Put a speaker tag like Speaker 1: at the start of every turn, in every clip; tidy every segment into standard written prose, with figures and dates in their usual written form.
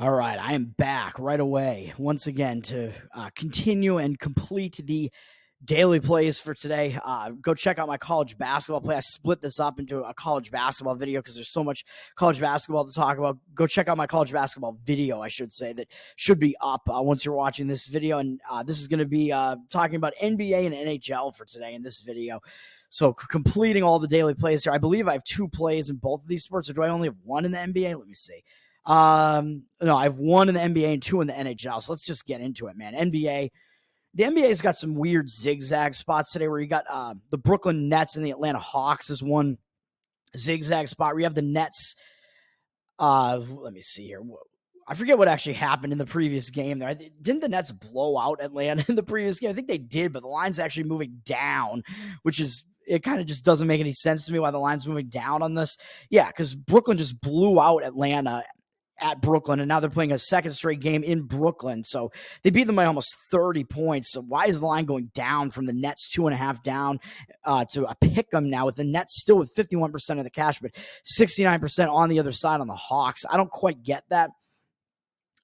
Speaker 1: All right, I am back right away once again to continue and complete the daily plays for today. Go check out my college basketball play. I split this up into a college basketball video because there's so much college basketball to talk about. Go check out my college basketball video, I should say, that should be up once you're watching this video. And this is going to be talking about NBA and NHL for today in this video. So completing all the daily plays here. I believe I have 2 plays in both of these sports, or do I only have 1 in the NBA? Let me see. No, I have 1 in the NBA and 2 in the NHL. So let's just get into it, man. NBA. The NBA's got some weird zigzag spots today where you got the Brooklyn Nets and the Atlanta Hawks is one zigzag spot where you have the Nets. Let me see here. I forget what actually happened in the previous game there. Didn't the Nets blow out Atlanta in the previous game? I think they did, but the line's actually moving down, which is, it kind of just doesn't make any sense to me why the line's moving down on this. Yeah, because Brooklyn just blew out Atlanta at Brooklyn, and now they're playing a second straight game in Brooklyn. So they beat them by almost 30 points. So why is the line going down from the Nets 2.5 down to a pick 'em now, with the Nets still with 51% of the cash, but 69% on the other side on the Hawks? I don't quite get that.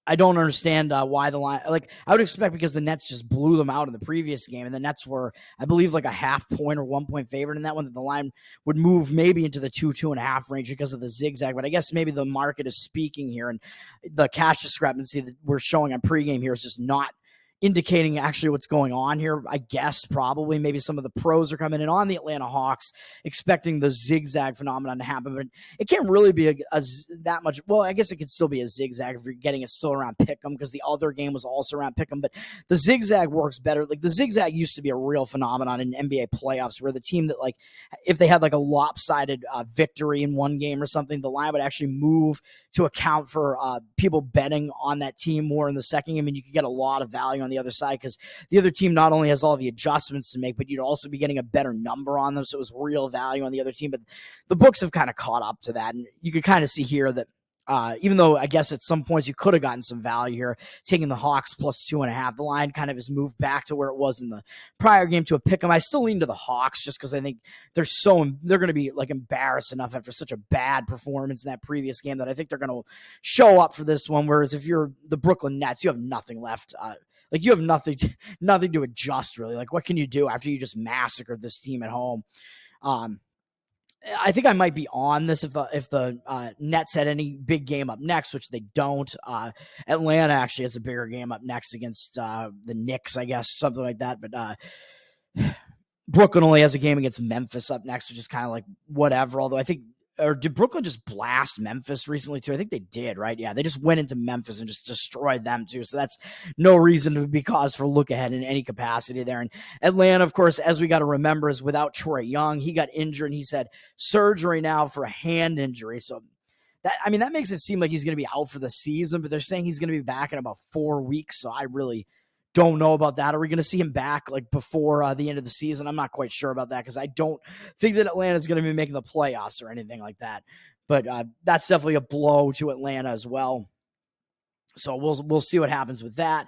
Speaker 1: I don't understand why the line, like I would expect, because the Nets just blew them out in the previous game, and the Nets were, I believe, like a half point or 1 point favorite in that one, that the line would move maybe into the 2.5 range because of the zigzag. But I guess maybe the market is speaking here, and the cash discrepancy that we're showing on pregame here is just not indicating actually what's going on here. I guess probably maybe some of the pros are coming in on the Atlanta Hawks expecting the zigzag phenomenon to happen, but it can't really be that much. Well, I guess it could still be a zigzag if you're getting it still around pick'em, because the other game was also around pick'em, but the zigzag works better. Like the zigzag used to be a real phenomenon in NBA playoffs, where the team that, like, if they had like a lopsided victory in one game or something, the line would actually move to account for people betting on that team more in the second game, and you could get a lot of value on the other side, because the other team not only has all the adjustments to make, but you'd also be getting a better number on them, so it was real value on the other team. But the books have kind of caught up to that, and you could kind of see here that even though I guess at some points you could have gotten some value here, taking the Hawks plus 2.5, the line kind of has moved back to where it was in the prior game to a pick 'em. I still lean to the Hawks just because I think they're going to be like embarrassed enough after such a bad performance in that previous game that I think they're going to show up for this one. Whereas if you're the Brooklyn Nets, you have nothing left. Like you have nothing to adjust, really. Like, what can you do after you just massacred this team at home? I think I might be on this if the Nets had any big game up next, which they don't. Atlanta actually has a bigger game up next against the Knicks, I guess, something like that. But Brooklyn only has a game against Memphis up next, which is kind of like whatever. Although I think, or did Brooklyn just blast Memphis recently too? I think they did, right? Yeah, they just went into Memphis and just destroyed them too. So that's no reason to be cause for look ahead in any capacity there. And Atlanta, of course, as we got to remember, is without Trae Young. He got injured, and he's had surgery now for a hand injury. So that makes it seem like he's going to be out for the season, but they're saying he's going to be back in about 4 weeks. So I really don't know about that. Are we going to see him back like before the end of the season? I'm not quite sure about that, because I don't think that Atlanta is going to be making the playoffs or anything like that. But that's definitely a blow to Atlanta as well. So we'll see what happens with that.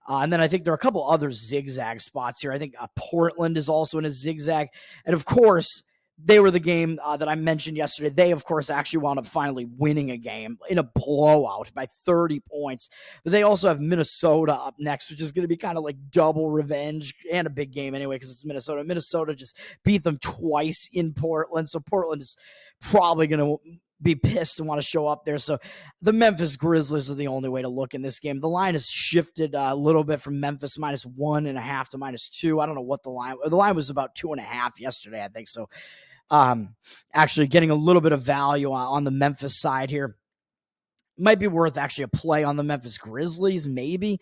Speaker 1: And then I think there are a couple other zigzag spots here. I think Portland is also in a zigzag. And of course, they were the game that I mentioned yesterday. They, of course, actually wound up finally winning a game in a blowout by 30 points. But they also have Minnesota up next, which is going to be kind of like double revenge, and a big game anyway, because it's Minnesota. Minnesota just beat them twice in Portland. So Portland is probably going to be pissed and want to show up there. So the Memphis Grizzlies are the only way to look in this game. The line has shifted a little bit from Memphis -1.5 to -2. I don't know what the line was about 2.5 yesterday, I think. So actually getting a little bit of value on the Memphis side here. Might be worth actually a play on the Memphis Grizzlies, maybe.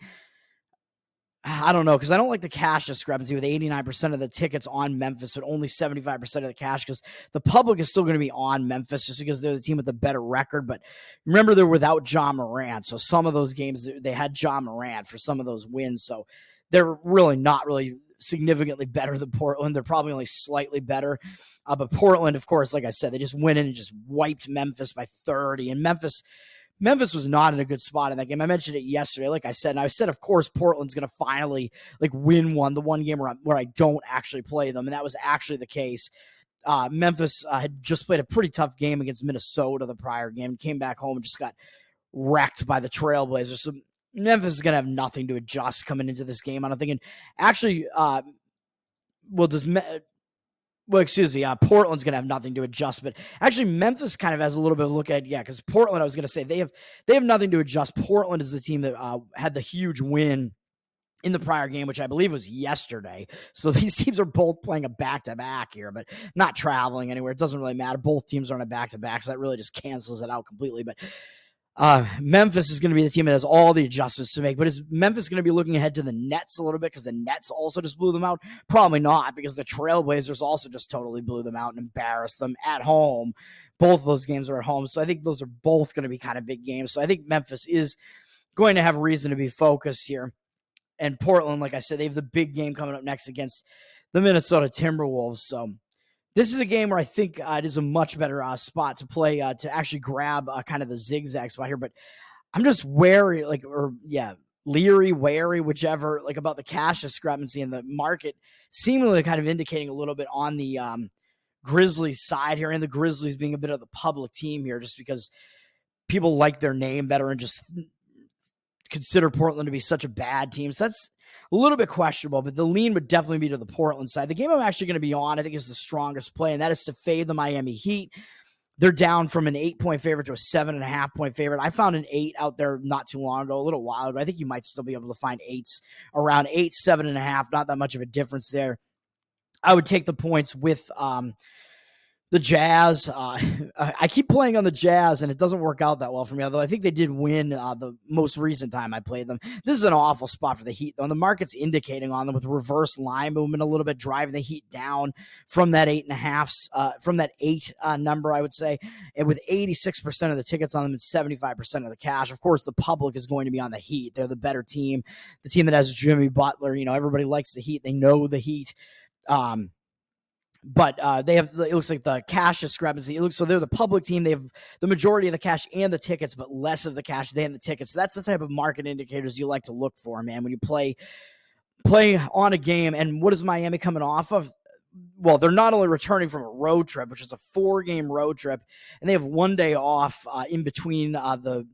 Speaker 1: I don't know, because I don't like the cash discrepancy with 89% of the tickets on Memphis, but only 75% of the cash, because the public is still going to be on Memphis just because they're the team with the better record. But remember, they're without Ja Morant, so some of those games they had Ja Morant for some of those wins, so they're really not really significantly better than Portland. They're probably only slightly better. But Portland, of course, like I said, they just went in and just wiped Memphis by 30, and Memphis was not in a good spot in that game. I mentioned it yesterday, like I said, and I said, of course, Portland's going to finally like win the one game where I don't actually play them, and that was actually the case. Memphis had just played a pretty tough game against Minnesota the prior game, came back home and just got wrecked by the Trailblazers. So Memphis is going to have nothing to adjust coming into this game, I don't think. And actually, Portland's going to have nothing to adjust, but actually Memphis kind of has a little bit of a look at, because Portland, I was going to say, they have nothing to adjust. Portland is the team that had the huge win in the prior game, which I believe was yesterday. So these teams are both playing a back-to-back here, but not traveling anywhere. It doesn't really matter. Both teams are on a back-to-back, so that really just cancels it out completely. But Memphis is going to be the team that has all the adjustments to make. But is Memphis going to be looking ahead to the Nets a little bit because the Nets also just blew them out? Probably not, because the Trailblazers also just totally blew them out and embarrassed them at home. Both of those games are at home. So I think those are both going to be kind of big games. So I think Memphis is going to have reason to be focused here. And Portland, like I said, they have the big game coming up next against the Minnesota Timberwolves. So this is a game where I think it is a much better spot to play, to actually grab kind of the zigzag spot here. But I'm just wary, wary, whichever, about the cash discrepancy in the market, seemingly kind of indicating a little bit on the Grizzlies side here, and the Grizzlies being a bit of the public team here, just because people like their name better and just consider Portland to be such a bad team. So that's a little bit questionable, but the lean would definitely be to the Portland side. The game I'm actually going to be on, I think, is the strongest play, and that is to fade the Miami Heat. They're down from an 8-point favorite to a 7.5-point favorite. I found an 8 out there not too long ago, a little while ago. I think you might still be able to find 8s around 8, 7.5. Not that much of a difference there. I would take the points with the Jazz. I keep playing on the Jazz, and it doesn't work out that well for me, although I think they did win the most recent time I played them. This is an awful spot for the Heat, though. And the market's indicating on them with reverse line movement a little bit, driving the Heat down from that 8.5, from that 8 number, I would say. And with 86% of the tickets on them and 75% of the cash, of course, the public is going to be on the Heat. They're the better team, the team that has Jimmy Butler. Everybody likes the Heat. They know the Heat. But they have, it looks like the cash discrepancy. So they're the public team. They have the majority of the cash and the tickets, but less of the cash than the tickets. So that's the type of market indicators you like to look for, man, when you play on a game. And what is Miami coming off of? Well, they're not only returning from a road trip, which is a 4-game road trip, and they have one day off in between the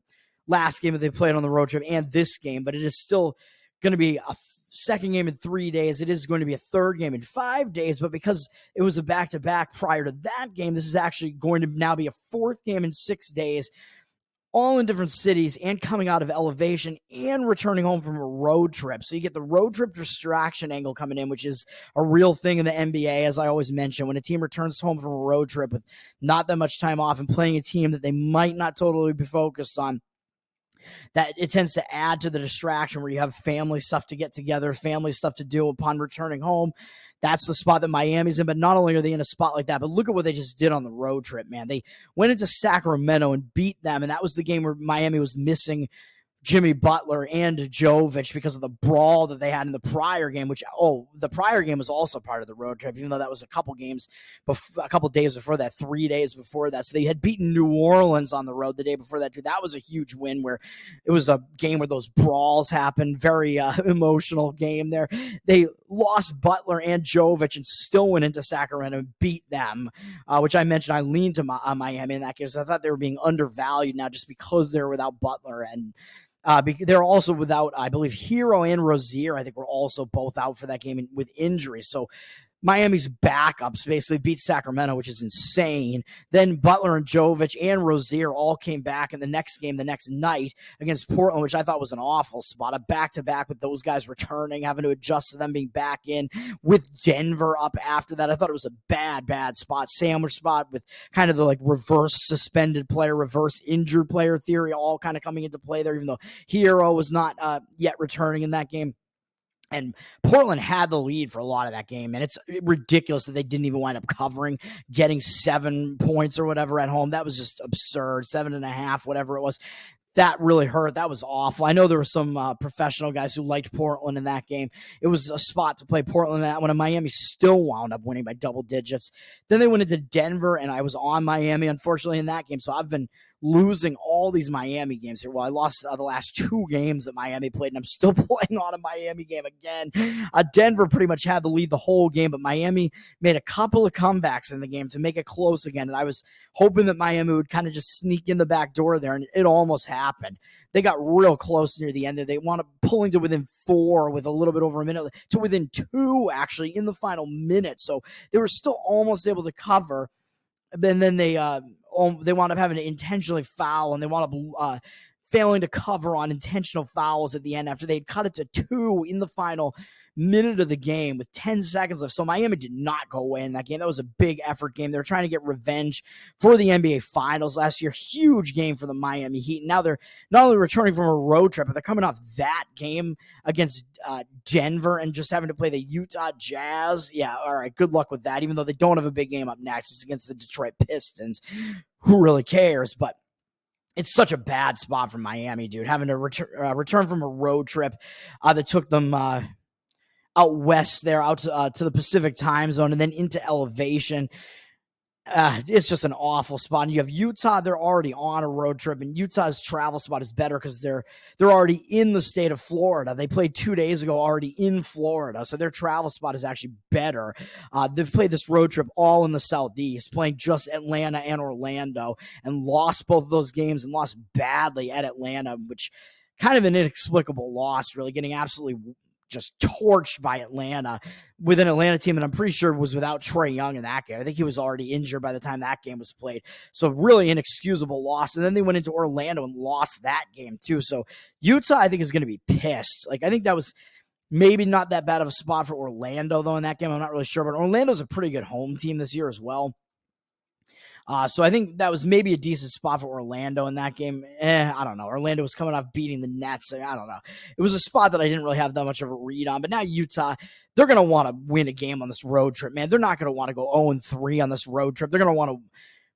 Speaker 1: last game that they played on the road trip and this game, but it is still going to be a second game in 3 days. It is going to be a third game in 5 days, but because it was a back-to-back prior to that game, this is actually going to now be a fourth game in 6 days, all in different cities and coming out of elevation and returning home from a road trip. So you get the road trip distraction angle coming in, which is a real thing in the NBA, as I always mention. When a team returns home from a road trip with not that much time off and playing a team that they might not totally be focused on, that it tends to add to the distraction where you have family stuff to get together, family stuff to do upon returning home. That's the spot that Miami's in. But not only are they in a spot like that, but look at what they just did on the road trip, man. They went into Sacramento and beat them, and that was the game where Miami was missing Jimmy Butler and Jovic because of the brawl that they had in the prior game, the prior game was also part of the road trip, even though that was a couple days before that, 3 days before that. So they had beaten New Orleans on the road the day before that, too. That was a huge win where it was a game where those brawls happened. Very emotional game there. They lost Butler and Jovic and still went into Sacramento and beat them, which I mentioned I leaned to Miami in that case. I thought they were being undervalued now just because they're without Butler, and they're also without, I believe, Hero and Rozier. I think were also both out for that game with injuries. So Miami's backups basically beat Sacramento, which is insane. Then Butler and Jovic and Rozier all came back in the next game the next night against Portland, which I thought was an awful spot. A back-to-back with those guys returning, having to adjust to them being back in with Denver up after that. I thought it was a bad spot, sandwich spot with kind of the reverse suspended player, reverse injured player theory all kind of coming into play there, even though Hero was not yet returning in that game. And Portland had the lead for a lot of that game, and it's ridiculous that they didn't even wind up covering, getting 7 points or whatever at home. That was just absurd, 7.5, whatever it was. That really hurt. That was awful. I know there were some professional guys who liked Portland in that game. It was a spot to play Portland in that one, and Miami still wound up winning by double digits. Then they went into Denver, and I was on Miami, unfortunately, in that game. So I've been losing all these Miami games here. Well, I lost the last 2 games that Miami played, and I'm still playing on a Miami game again. Denver pretty much had the lead the whole game, but Miami made a couple of comebacks in the game to make it close again, and I was hoping that Miami would kind of just sneak in the back door there, and it almost happened. They got real close near the end there. They wound up pulling to within 4 with a little bit over a minute, to within 2, actually, in the final minute. So they were still almost able to cover. And then they wound up having to intentionally foul, and they wound up failing to cover on intentional fouls at the end after they'd cut it to 2 in the final minute of the game with 10 seconds left. So Miami did not go away in that game. That was a big effort game. They were trying to get revenge for the NBA Finals last year. Huge game for the Miami Heat. Now they're not only returning from a road trip, but they're coming off that game against Denver and just having to play the Utah Jazz. Yeah, all right, good luck with that. Even though they don't have a big game up next, it's against the Detroit Pistons. Who really cares? But it's such a bad spot for Miami, dude, having to return from a road trip that took them out west there, out to the Pacific time zone, and then into elevation. It's just an awful spot. And you have Utah; they're already on a road trip, and Utah's travel spot is better because they're already in the state of Florida. They played 2 days ago, already in Florida, so their travel spot is actually better. They've played this road trip all in the Southeast, playing just Atlanta and Orlando, and lost both of those games and lost badly at Atlanta, which kind of an inexplicable loss, really getting absolutely just torched by Atlanta with an Atlanta team that I'm pretty sure was without Trae Young in that game. I think he was already injured by the time that game was played. So really inexcusable loss. And then they went into Orlando and lost that game too. So Utah, I think, is going to be pissed. Like, I think that was maybe not that bad of a spot for Orlando, though, in that game. I'm not really sure. But Orlando's a pretty good home team this year as well. So I think that was maybe a decent spot for Orlando in that game. I don't know. Orlando was coming off beating the Nets. I don't know. It was a spot that I didn't really have that much of a read on. But now Utah, they're going to want to win a game on this road trip, man. They're not going to want to go 0-3 on this road trip. They're going to want to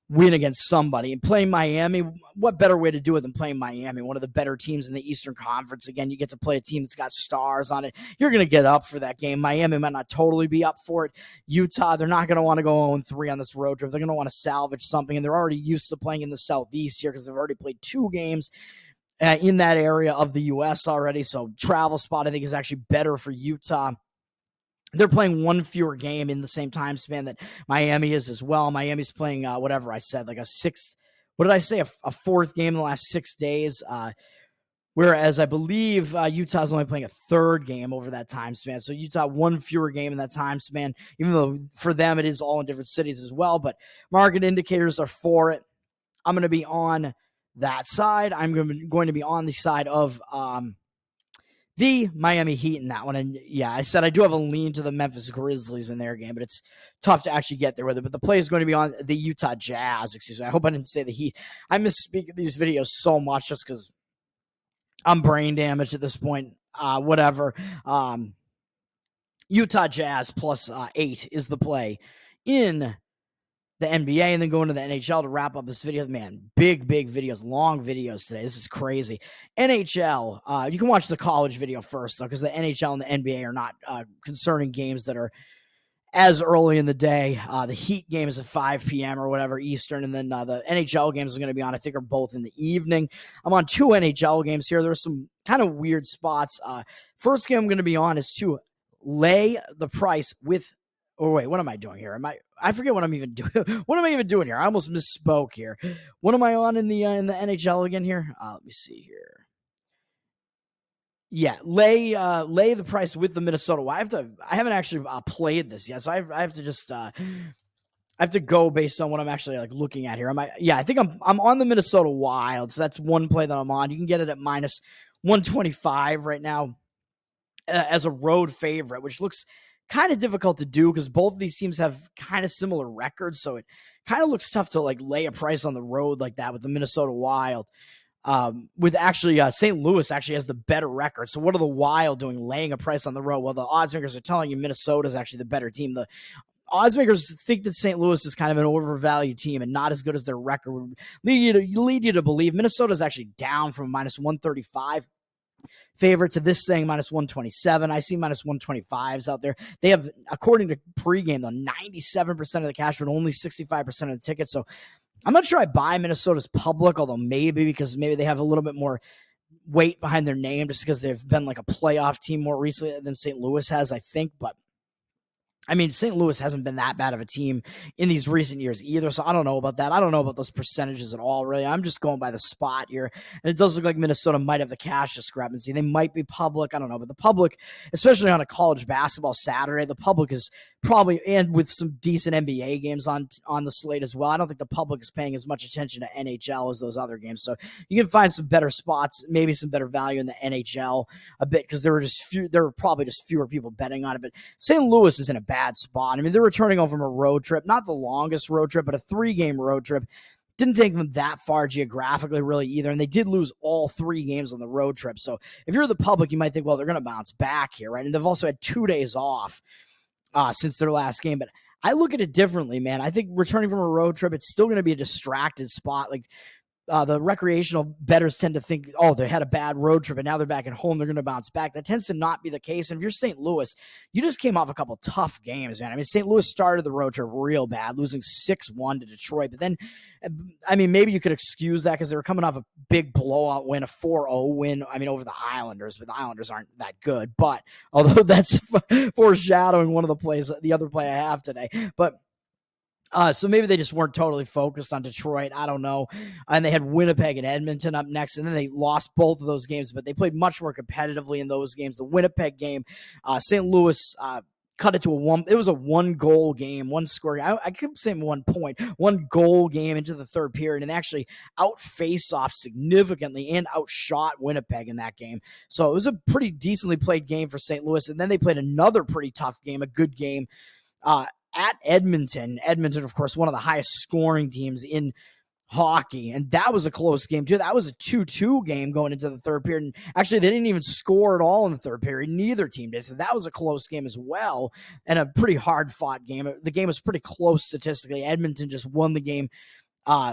Speaker 1: win against somebody. And playing Miami, what better way to do it than playing Miami, one of the better teams in the Eastern Conference? Again, you get to play a team that's got stars on it. You're going to get up for that game. Miami might not totally be up for it. Utah, they're not going to want to go 0-3 on this road trip. They're going to want to salvage something, and they're already used to playing in the Southeast here because they've already played 2 games in that area of the U.S. already. So travel spot, I think, is actually better for Utah. They're playing 1 fewer game in the same time span that Miami is as well. Miami's playing whatever I said, like a 4th game in the last 6 days. Whereas I believe Utah's only playing a 3rd game over that time span. So Utah 1 fewer game in that time span, even though for them it is all in different cities as well. But market indicators are for it. I'm going to be on that side. I'm going to be on the side of the Miami Heat in that one. And yeah, I said I do have a lean to the Memphis Grizzlies in their game, but it's tough to actually get there with it. But the play is going to be on the Utah Jazz. Excuse me. I hope I didn't say the Heat. I misspeak these videos so much just because I'm brain damaged at this point. Whatever. Utah Jazz plus 8 is the play in the NBA, and then going to the NHL to wrap up this video. Man, big videos, long videos today. This is crazy. NHL, you can watch the college video first, though, because the NHL and the NBA are not concerning games that are as early in the day. The Heat game is at 5 p.m. or whatever Eastern, and then the NHL games are going to be on, I think, are both in the evening. I'm on 2 NHL games here. There's some kind of weird spots. First game I'm going to be on is to lay the price with. Oh, wait, what am I doing here? I forget what I'm even doing. What am I even doing here? I almost misspoke here. What am I on in the NHL again here? Let me see here. Yeah, lay the price with the Minnesota Wild. I haven't actually played this yet, so I have to just I have to go based on what I'm actually like looking at here. I think I'm on the Minnesota Wild, so that's one play that I'm on. You can get it at minus 125 right now as a road favorite, which looks kind of difficult to do because both of these teams have kind of similar records. So it kind of looks tough to like lay a price on the road like that with the Minnesota Wild. With actually St. Louis actually has the better record. So what are the Wild doing laying a price on the road? Well, the odds makers are telling you Minnesota is actually the better team. The odds makers think that St. Louis is kind of an overvalued team and not as good as their record would lead you to believe. Minnesota is actually down from minus 135 favorite to this saying minus 127. I see minus 125s out there. They have, according to pregame, though, 97% of the cash, but only 65% of the tickets. So I'm not sure I buy Minnesota's public, although maybe because maybe they have a little bit more weight behind their name just because they've been like a playoff team more recently than St. Louis has, I think. But I mean, St. Louis hasn't been that bad of a team in these recent years either, so I don't know about that. I don't know about those percentages at all, really. I'm just going by the spot here, and it does look like Minnesota might have the cash discrepancy. They might be public. I don't know, but the public, especially on a college basketball Saturday, the public is probably, and with some decent NBA games on the slate as well, I don't think the public is paying as much attention to NHL as those other games. So you can find some better spots, maybe some better value in the NHL a bit because there were probably just fewer people betting on it. But St. Louis is in a bad spot. I mean, they're returning home from a road trip, not the longest road trip, but a 3-game road trip. Didn't take them that far geographically, really, either. And they did lose all 3 games on the road trip. So if you're the public, you might think, well, they're going to bounce back here, right? And they've also had 2 days off since their last game. But I look at it differently, man. I think returning from a road trip, it's still going to be a distracted spot. Like, the recreational bettors tend to think, oh, they had a bad road trip and now they're back at home, they're going to bounce back. That tends to not be the case. And if you're St. Louis, you just came off a couple tough games, man. I mean, St. Louis started the road trip real bad, losing 6-1 to Detroit. But then, I mean, maybe you could excuse that because they were coming off a big blowout win, a 4-0 win, I mean, over the Islanders. But the Islanders aren't that good. But although that's foreshadowing one of the other play I have today. But so maybe they just weren't totally focused on Detroit. I don't know. And they had Winnipeg and Edmonton up next, and then they lost both of those games, but they played much more competitively in those games. The Winnipeg game, St. Louis cut it to it was a 1-goal game, one score. I keep saying 1 point, 1-goal game into the third period, and they actually out-faced off significantly and outshot Winnipeg in that game. So it was a pretty decently played game for St. Louis, and then they played another pretty tough game, a good game, at Edmonton. Edmonton, of course, one of the highest scoring teams in hockey, and that was a close game too. That was a 2-2 game going into the third period, and actually they didn't even score at all in the third period. Neither team did, so that was a close game as well, and a pretty hard-fought game. The game was pretty close statistically. Edmonton just won the game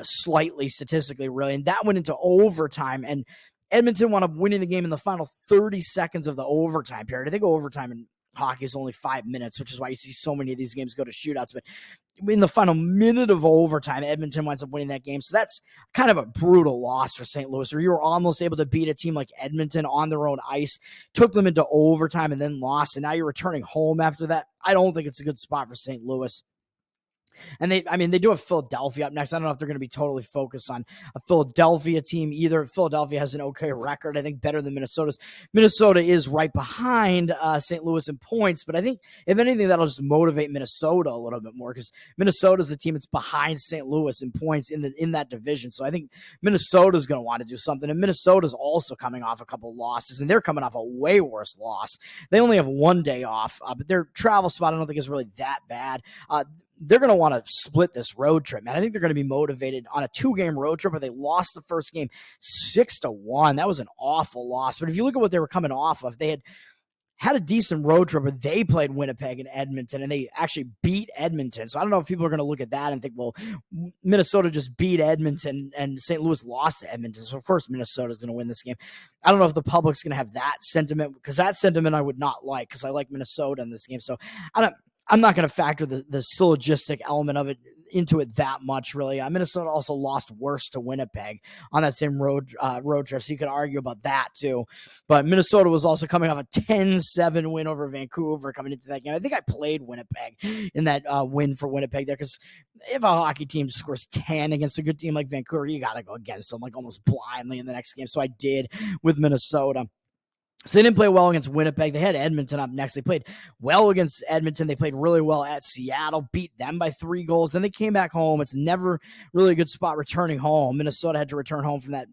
Speaker 1: slightly statistically, really, and that went into overtime, and Edmonton wound up winning the game in the final 30 seconds of the overtime period. I think overtime in hockey is only 5 minutes, which is why you see so many of these games go to shootouts. But in the final minute of overtime, Edmonton winds up winning that game. So that's kind of a brutal loss for St. Louis, where you were almost able to beat a team like Edmonton on their own ice, took them into overtime and then lost. And now you're returning home after that. I don't think it's a good spot for St. Louis. And they do have Philadelphia up next. I don't know if they're going to be totally focused on a Philadelphia team either. Philadelphia has an okay record, I think better than Minnesota's. Minnesota is right behind St. Louis in points, but I think if anything, that'll just motivate Minnesota a little bit more because Minnesota's the team that's behind St. Louis in points in that division. So I think Minnesota's going to want to do something. And Minnesota's also coming off a couple losses, and they're coming off a way worse loss. They only have 1 day off, but their travel spot I don't think is really that bad. They're going to want to split this road trip, man. I think they're going to be motivated on a 2-game road trip where they lost the first game 6-1. That was an awful loss. But if you look at what they were coming off of, they had a decent road trip where they played Winnipeg and Edmonton, and they actually beat Edmonton. So I don't know if people are going to look at that and think, well, Minnesota just beat Edmonton and St. Louis lost to Edmonton. So of course Minnesota's going to win this game. I don't know if the public's going to have that sentiment, because that sentiment I would not like, because I like Minnesota in this game. So I'm not going to factor the syllogistic element of it into it that much, really. Minnesota also lost worse to Winnipeg on that same road trip, so you could argue about that too. But Minnesota was also coming off a 10-7 win over Vancouver coming into that game. I think I played Winnipeg in that win for Winnipeg there, because if a hockey team scores 10 against a good team like Vancouver, you got to go against them like almost blindly in the next game. So I did with Minnesota. So they didn't play well against Winnipeg. They had Edmonton up next. They played well against Edmonton. They played really well at Seattle, beat them by 3 goals. Then they came back home. It's never really a good spot returning home. Minnesota had to return home from that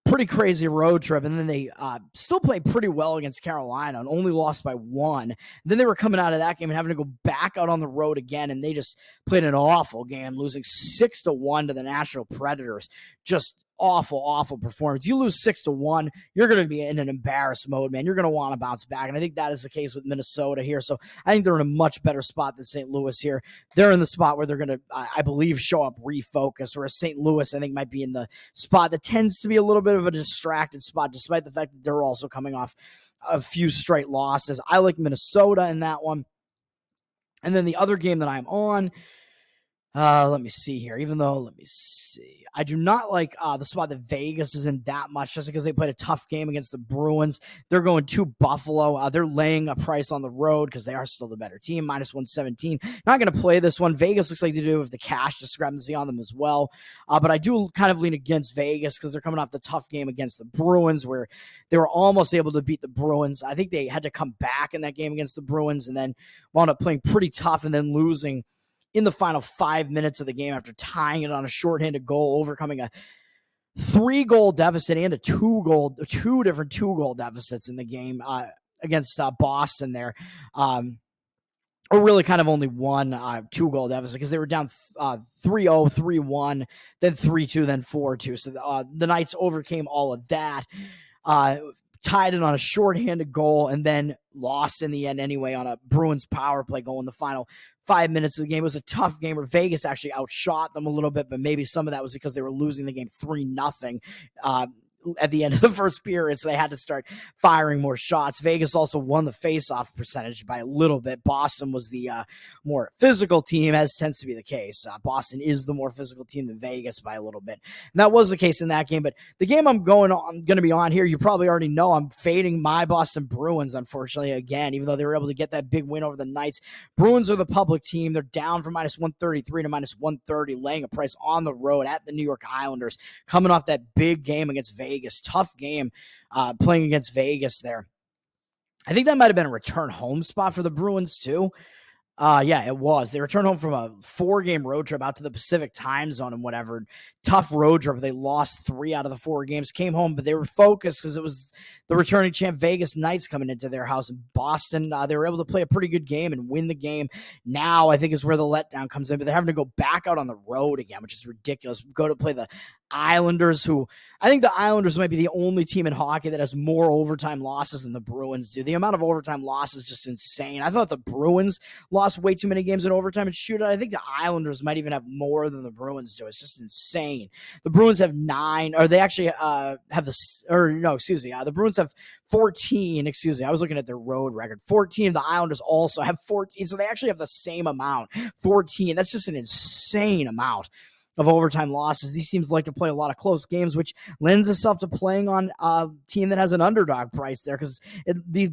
Speaker 1: pretty crazy road trip, and then they still played pretty well against Carolina and only lost by 1. Then they were coming out of that game and having to go back out on the road again, and they just played an awful game, losing 6-1 to the Nashville Predators. Just awful performance. You lose 6-1, you're going to be in an embarrassed mode, man. You're going to want to bounce back, and I think that is the case with Minnesota here. So I think they're in a much better spot than St. Louis here. They're in the spot where they're going to, I believe, show up refocused, whereas St. Louis, I think, might be in the spot that tends to be a little bit of a distracted spot, despite the fact that they're also coming off a few straight losses. I like Minnesota in that one. And then the other game that I'm on, Let me see here. Let me see. I do not like the spot that Vegas is in that much, just because they played a tough game against the Bruins. They're going to Buffalo. They're laying a price on the road because they are still the better team, minus 117. Not going to play this one. Vegas looks like they do have the cash discrepancy on them as well. But I do kind of lean against Vegas because they're coming off the tough game against the Bruins, where they were almost able to beat the Bruins. I think they had to come back in that game against the Bruins and then wound up playing pretty tough and then losing in the final 5 minutes of the game after tying it on a shorthanded goal, overcoming a 3-goal deficit and two different 2-goal deficits in the game against Boston there. Or really kind of only one 2-goal deficit because they were down 3-0, 3-1, then 3-2, then 4-2. So the Knights overcame all of that. Tied it on a shorthanded goal and then lost in the end anyway on a Bruins power play goal in the final 5 minutes of the game. It was a tough game where Vegas actually outshot them a little bit, but maybe some of that was because they were losing the game 3-0 at the end of the first period, so they had to start firing more shots. Vegas also won the face-off percentage by a little bit. Boston was the more physical team, as tends to be the case. Boston is the more physical team than Vegas by a little bit, and that was the case in that game. But the game I'm going to be on here, you probably already know I'm fading my Boston Bruins, unfortunately, again, even though they were able to get that big win over the Knights. Bruins are the public team. They're down from minus 133 to minus 130, laying a price on the road at the New York Islanders, coming off that big game against Vegas. Tough game playing against Vegas there. I think that might have been a return home spot for the Bruins too. Yeah, it was. They returned home from a 4-game road trip out to the Pacific time zone and whatever. Tough road trip. They lost 3 out of the 4 games, came home, but they were focused because it was the returning champ Vegas Knights coming into their house in Boston. They were able to play a pretty good game and win the game. Now I think is where the letdown comes in, but they're having to go back out on the road again, which is ridiculous. Go to play the Islanders, who I think the Islanders might be the only team in hockey that has more overtime losses than the Bruins do. The amount of overtime loss is just insane. I thought the Bruins lost way too many games in overtime and shootout. I think the Islanders might even have more than the Bruins do. It's just insane. The Bruins have 9, or they actually the Bruins have 14, I was looking at their road record. 14, the Islanders also have 14, so they actually have the same amount, 14. That's just an insane amount of overtime losses. These teams like to play a lot of close games, which lends itself to playing on a team that has an underdog price there, because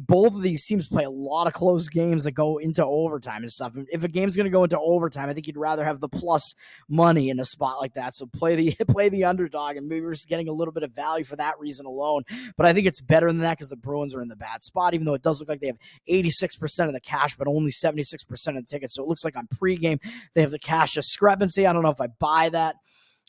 Speaker 1: both of these teams play a lot of close games that go into overtime and stuff. If a game's going to go into overtime, I think you'd rather have the plus money in a spot like that. So play the underdog, and maybe we're just getting a little bit of value for that reason alone. But I think it's better than that because the Bruins are in the bad spot, even though it does look like they have 86% of the cash, but only 76% of the tickets. So it looks like on pregame they have the cash discrepancy. I don't know if I buy that.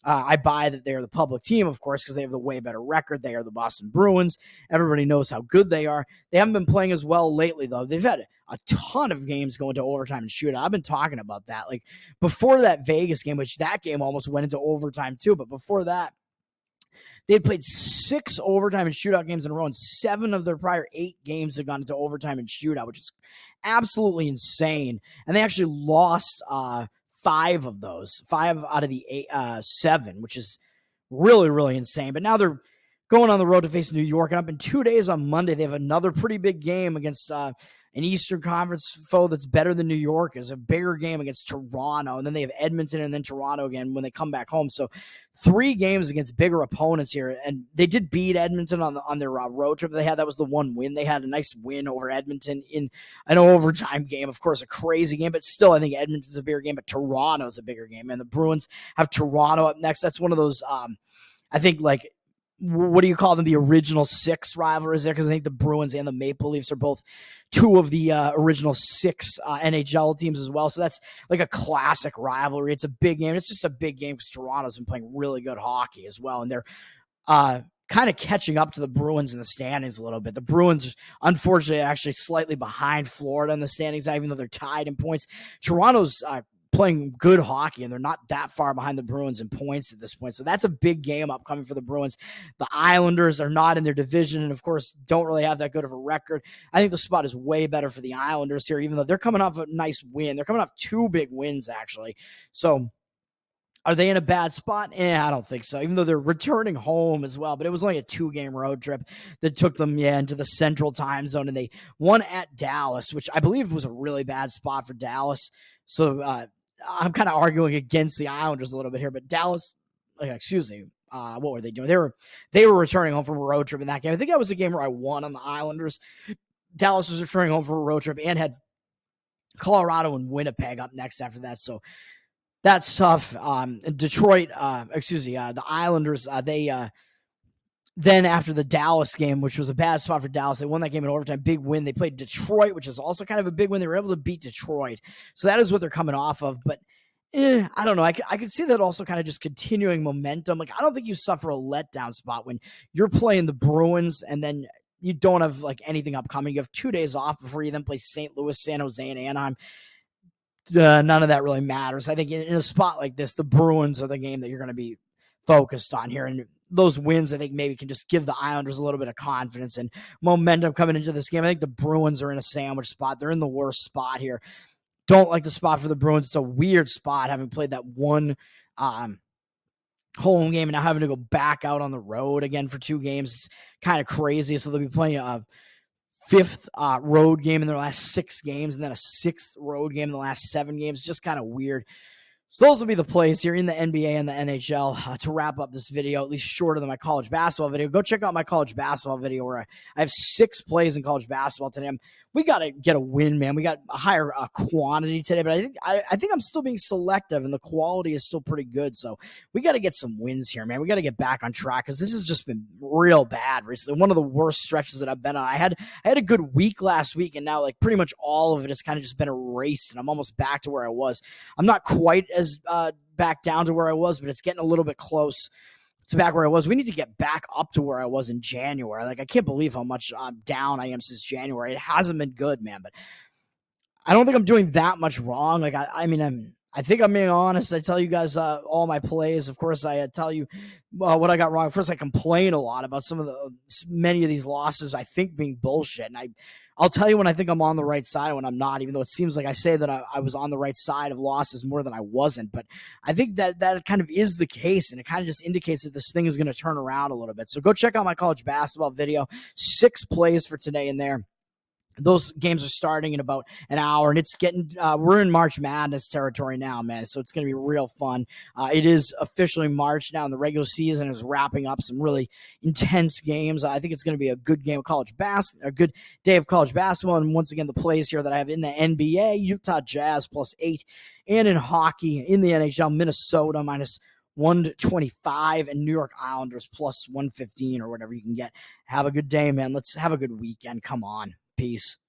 Speaker 1: I buy that they're the public team, of course, because they have the way better record. They are the Boston Bruins. Everybody knows how good they are. They haven't been playing as well lately, though. They've had a ton of games going to overtime and shootout. I've been talking about that. Like before that Vegas game, which that game almost went into overtime too, but before that, they'd played 6 overtime and shootout games in a row, and 7 of their prior 8 games have gone into overtime and shootout, which is absolutely insane. And they actually lost 5 of those, 5 out of the 7, which is really, really insane. But now they're going on the road to face New York, and up in 2 days on Monday, they have another pretty big game against an Eastern Conference foe that's better than New York, is a bigger game against Toronto, and then they have Edmonton and then Toronto again when they come back home. So 3 games against bigger opponents here, and they did beat Edmonton on their road trip they had. That was the one win. They had a nice win over Edmonton in an overtime game. Of course, a crazy game, but still I think Edmonton's a bigger game, but Toronto's a bigger game, and the Bruins have Toronto up next. That's one of those, I think, like, what do you call them? The original 6 rivalries there, because I think the Bruins and the Maple Leafs are both 2 of the original 6 NHL teams as well. So that's like a classic rivalry. It's a big game. It's just a big game because Toronto's been playing really good hockey as well, and they're kind of catching up to the Bruins in the standings a little bit. The Bruins, unfortunately, are actually slightly behind Florida in the standings, even though they're tied in points. Toronto's playing good hockey, and they're not that far behind the Bruins in points at this point. So that's a big game upcoming for the Bruins. The Islanders are not in their division and, of course, don't really have that good of a record. I think the spot is way better for the Islanders here, even though they're coming off a nice win. They're coming off 2 big wins, actually. So are they in a bad spot? I don't think so, even though they're returning home as well. But it was only a 2-game road trip that took them into the central time zone, and they won at Dallas, which I believe was a really bad spot for Dallas. So I'm kind of arguing against the Islanders a little bit here, but Dallas, excuse me, what were they doing? They were returning home from a road trip in that game. I think that was a game where I won on the Islanders. Dallas was returning home from a road trip and had Colorado and Winnipeg up next after that. So that's tough. Detroit, the Islanders, they then after the Dallas game, which was a bad spot for Dallas, they won that game in overtime. Big win. They played Detroit, which is also kind of a big win. They were able to beat Detroit. So that is what they're coming off of. But I don't know. I could see that also kind of just continuing momentum. Like, I don't think you suffer a letdown spot when you're playing the Bruins and then you don't have like anything upcoming. You have 2 days off before you then play St. Louis, San Jose, and Anaheim. None of that really matters. I think in a spot like this, the Bruins are the game that you're going to be focused on here. And those wins, I think, maybe can just give the Islanders a little bit of confidence and momentum coming into this game. I think the Bruins are in a sandwich spot. They're in the worst spot here. Don't like the spot for the Bruins. It's a weird spot, having played that one home game and now having to go back out on the road again for 2 games. It's kind of crazy. So they'll be playing a 5th road game in their last 6 games and then a 6th road game in the last 7 games. Just kind of weird. So those will be the plays here in the NBA and the NHL to wrap up this video, at least shorter than my college basketball video. Go check out my college basketball video where I have 6 plays in college basketball today. We got to get a win, man. We got a higher quantity today, but I think I'm still being selective, and the quality is still pretty good. So we got to get some wins here, man. We got to get back on track because this has just been real bad recently. One of the worst stretches that I've been on. I had a good week last week, and now like pretty much all of it has kind of just been erased, and I'm almost back to where I was. I'm not quite as back down to where I was, but it's getting a little bit close to back where I was. We need to get back up to where I was in January. Like, I can't believe how much down I am since January. It hasn't been good, man, but I don't think I'm doing that much wrong. Like, I think I'm being honest. I tell you guys all my plays. Of course, I tell you what I got wrong. First, I complain a lot about many of these losses I think being bullshit, and I'll tell you when I think I'm on the right side and when I'm not, even though it seems like I say that I was on the right side of losses more than I wasn't. But I think that kind of is the case, and it kind of just indicates that this thing is going to turn around a little bit. So go check out my college basketball video. 6 plays for today in there. Those games are starting in about an hour, and it's getting we're in March Madness territory now, man. So it's going to be real fun. It is officially March now, and the regular season is wrapping up. Some really intense games. I think it's going to be a good game of college basketball, a good day of college basketball. And once again, the plays here that I have in the NBA: Utah Jazz +8, and in hockey in the NHL, Minnesota -125, and New York Islanders +115 or whatever you can get. Have a good day, man. Let's have a good weekend. Come on. Peace.